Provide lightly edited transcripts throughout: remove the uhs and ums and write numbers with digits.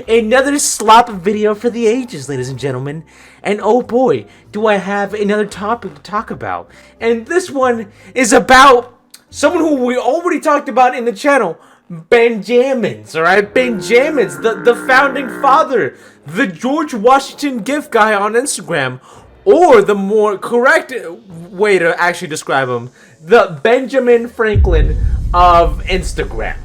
Another slop video for the ages, ladies and gentlemen. And oh boy, do I have another topic to talk about. And this one is about someone who we already talked about in the channel, BenJammins, alright? BenJammins, the founding father, the George Washington gift guy on Instagram, or the more correct way to actually describe him, the Benjamin Franklin of Instagram.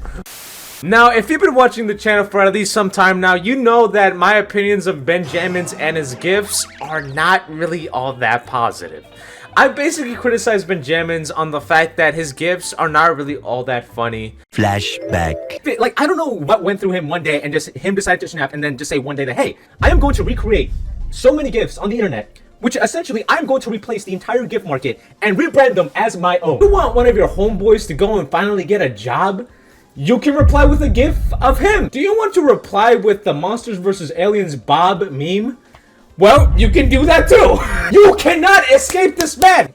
Now, if you've been watching the channel for at least some time now, you know that my opinions of BenJammins and his gifts are not really all that positive. I basically criticize BenJammins on the fact that his gifts are not really all that funny. Flashback. Like, I don't know what went through him one day and just him decided to snap and then just say one day that, hey, I am going to recreate so many gifts on the internet, which essentially I'm going to replace the entire gift market and rebrand them as my own. You want one of your homeboys to go and finally get a job? You can reply with a gif of him. Do you want to reply with the Monsters vs. Aliens Bob meme? Well, you can do that too. You cannot escape this man.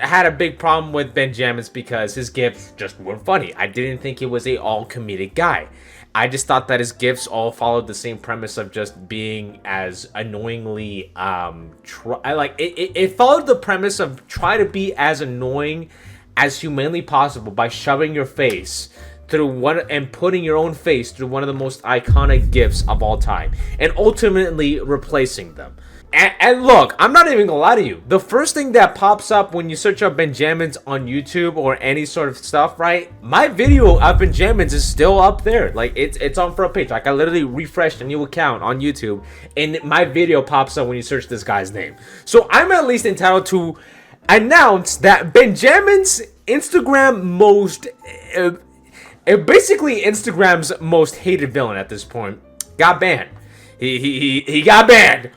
I had a big problem with BenJammins because his gifs just weren't funny. I didn't think he was a all comedic guy. I just thought that his gifs all followed the same premise of just being as annoyingly it followed the premise of try to be as annoying as humanly possible by shoving your face through one and putting your own face through one of the most iconic gifs of all time and ultimately replacing them. And look, I'm not even gonna lie to you, the first thing that pops up when you search up BenJammins on YouTube or any sort of stuff, right? My video of BenJammins is still up there. Like, it's on front page. Like, I literally refreshed a new account on YouTube and my video pops up when you search this guy's name. So I'm at least entitled to announce that BenJammins Instagram basically Instagram's most hated villain at this point got banned. He got banned.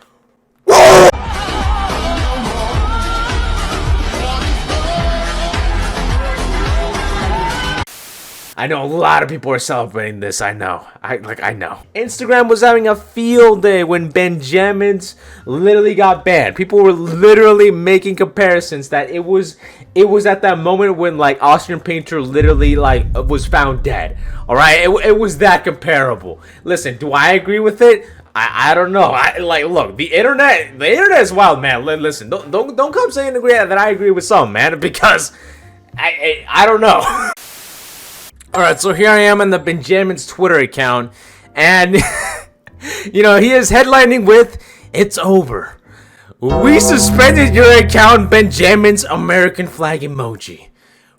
I know a lot of people are celebrating this. I know. I know. Instagram was having a field day when BenJammins literally got banned. People were literally making comparisons that it was at that moment when like Austrian Painter literally like was found dead. All right, it was that comparable. Listen, do I agree with it? I don't know. Look, the internet is wild, man. Listen, don't come saying that I agree with some, man, because I don't know. Alright, so here I am on the BenJammins Twitter account, and, you know, he is headlining with, "It's over. We suspended your account, BenJammins American flag emoji.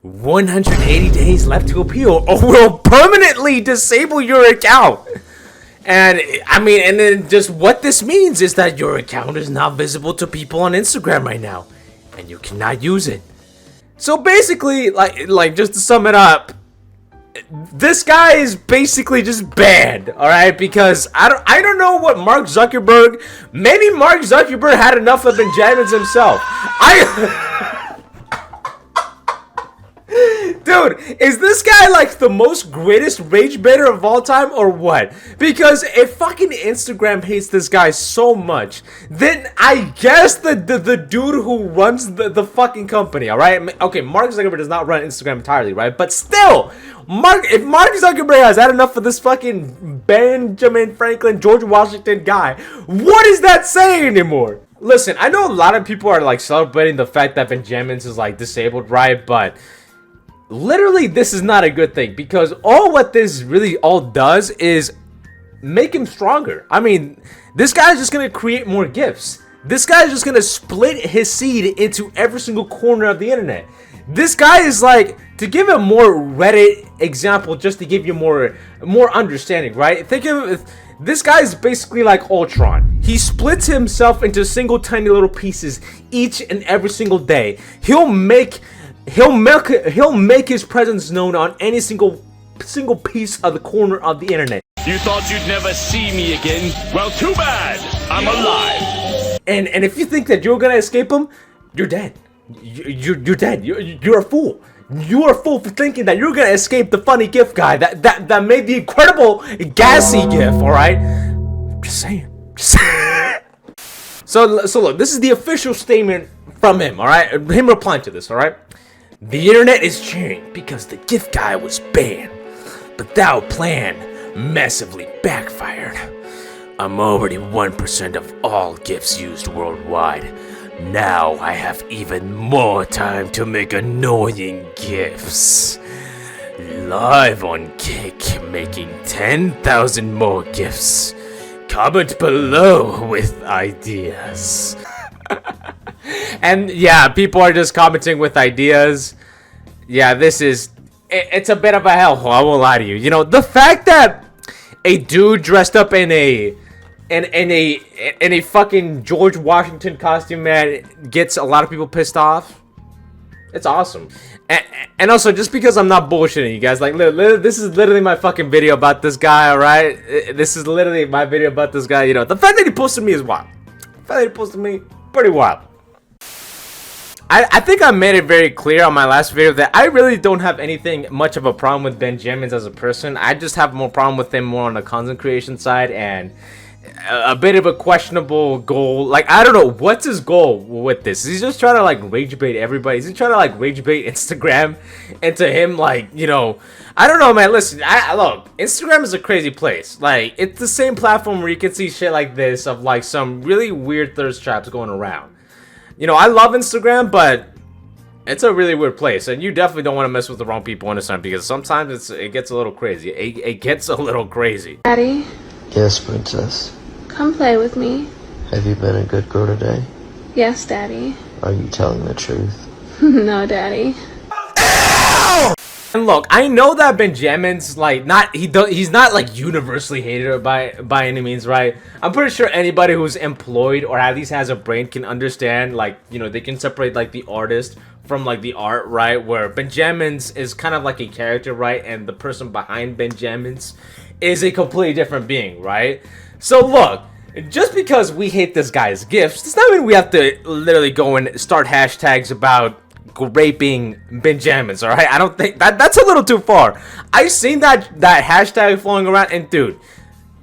180 days left to appeal, or we'll permanently disable your account." And, I mean, and then just what this means is that your account is not visible to people on Instagram right now, and you cannot use it. So basically, like just to sum it up, this guy is basically just banned, all right? Because I don't know what Mark Zuckerberg. Maybe Mark Zuckerberg had enough of BenJammins himself. Dude, is this guy like the most greatest rage baiter of all time or what? Because if fucking Instagram hates this guy so much, then I guess the dude who runs the fucking company, all right? Okay, Mark Zuckerberg does not run Instagram entirely, right? But still, if Mark Zuckerberg has had enough of this fucking Benjamin Franklin, George Washington guy, what is that saying anymore? Listen, I know a lot of people are like celebrating the fact that BenJammins is like disabled, right? But literally, this is not a good thing because what this really all does is make him stronger. I mean, this guy is just gonna create more gifts. This guy is just gonna split his seed into every single corner of the internet. This guy is like, to give a more Reddit example, just to give you more understanding, right? Think of this guy is basically like Ultron. He splits himself into single tiny little pieces each and every single day. He'll make his presence known on any single piece of the corner of the internet. You thought you'd never see me again? Well, too bad. I'm alive. And if you think that you're gonna escape him, you're dead. You're dead. You're a fool. You are a fool for thinking that you're gonna escape the funny GIF guy that made the incredible gassy GIF. All right, just saying. So look, this is the official statement from him, all right? Him replying to this, all right? The internet is changed because the gift guy was banned, but that plan massively backfired. I'm already 1% of all gifts used worldwide. Now I have even more time to make annoying gifts. Live on Kick, making 10,000 more gifts. Comment below with ideas. And yeah, people are just commenting with ideas. Yeah, it's a bit of a hellhole, I won't lie to you. You know, the fact that a dude dressed up in a fucking George Washington costume, man, gets a lot of people pissed off. It's awesome. And also, just because I'm not bullshitting you guys, like, this is literally my fucking video about this guy, alright? This is literally my video about this guy, you know. The fact that he posted me is wild. The fact that he posted me, pretty wild. I think I made it very clear on my last video that I really don't have anything much of a problem with BenJammins as a person. I just have more problem with him more on the content creation side and a bit of a questionable goal. Like, I don't know, what's his goal with this? He's just trying to like rage bait everybody. Is he trying to like rage bait Instagram into him, like, you know, I don't know, man. Listen, look, Instagram is a crazy place. Like, it's the same platform where you can see shit like this of like some really weird thirst traps going around. You know, I love Instagram, but it's a really weird place, and you definitely don't want to mess with the wrong people on Instagram because sometimes it gets a little crazy. It gets a little crazy. Daddy, Yes, princess. come play with me. Have you been a good girl today? Yes, Daddy. Are you telling the truth? No, Daddy. And look, I know that BenJammins, like, he's not like universally hated by any means, right? I'm pretty sure anybody who's employed or at least has a brain can understand, like, you know, they can separate like the artist from like the art, right? Where BenJammins is kind of like a character, right? And the person behind BenJammins is a completely different being, right? So look, just because we hate this guy's gifts, does not mean we have to literally go and start hashtags about raping BenJammins, all right? I don't think that's a little too far. I've seen that hashtag flowing around, and dude,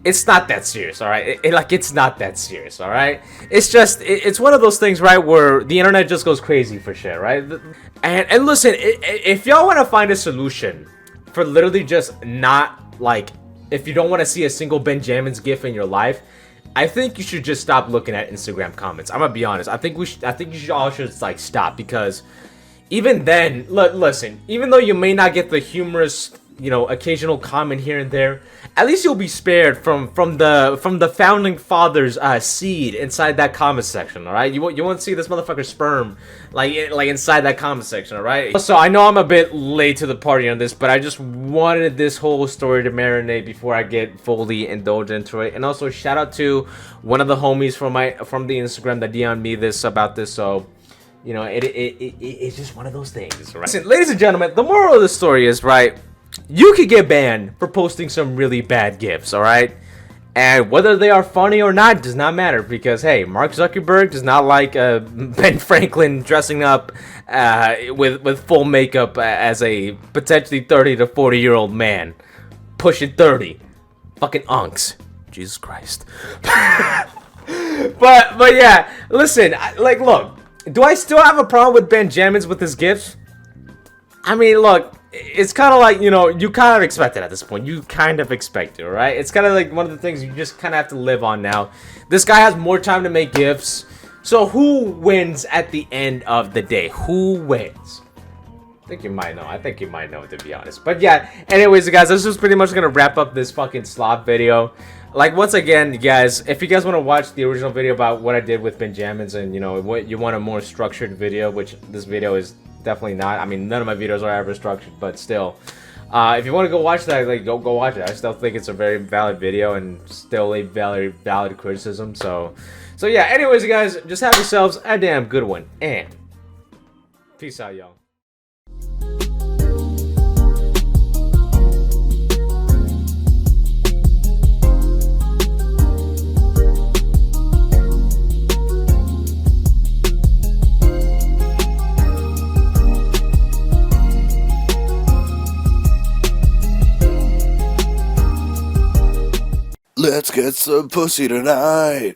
it's not that serious, all right? It's not that serious, all right? It's just it's one of those things, right, where the internet just goes crazy for shit, right? And listen, if y'all want to find a solution for literally just not, like, if you don't want to see a single BenJammins gif in your life, I think you should just stop looking at Instagram comments. I'm gonna be honest. I think you all should like stop, because even then, listen, even though you may not get the humorous, you know, occasional comment here and there, at least you'll be spared from the founding fathers' seed inside that comment section. All right, you won't see this motherfucker's sperm like inside that comment section. All right. So I know I'm a bit late to the party on this, but I just wanted this whole story to marinate before I get fully indulged into it. And also shout out to one of the homies from the Instagram that DM'd me about this. So, you know, it's just one of those things, right? Listen, ladies and gentlemen, the moral of the story is, right, you could get banned for posting some really bad gifs, all right? And whether they are funny or not does not matter, because, hey, Mark Zuckerberg does not like Ben Franklin dressing up with full makeup as a potentially 30 to 40-year-old man. Pushing 30. Fucking unks. Jesus Christ. But yeah, listen, like, look, do I still have a problem with BenJammins with his gifts? I mean, look, it's kind of like, you know, you kind of expect it at this point. You kind of expect it, right? It's kind of like one of the things you just kind of have to live on now. This guy has more time to make gifts. So who wins at the end of the day? Who wins? I think you might know. I think you might know, to be honest. But yeah, anyways, guys, this is pretty much going to wrap up this fucking slop video. Like, once again, guys, if you guys want to watch the original video about what I did with BenJammins, and, you know, what you want a more structured video, which this video is definitely not. I mean, none of my videos are ever structured, but still, if you want to go watch that, like, go watch it. I still think it's a very valid video and still a very valid criticism. So yeah, anyways, guys, just have yourselves a damn good one, and peace out, y'all. Let's get some pussy tonight.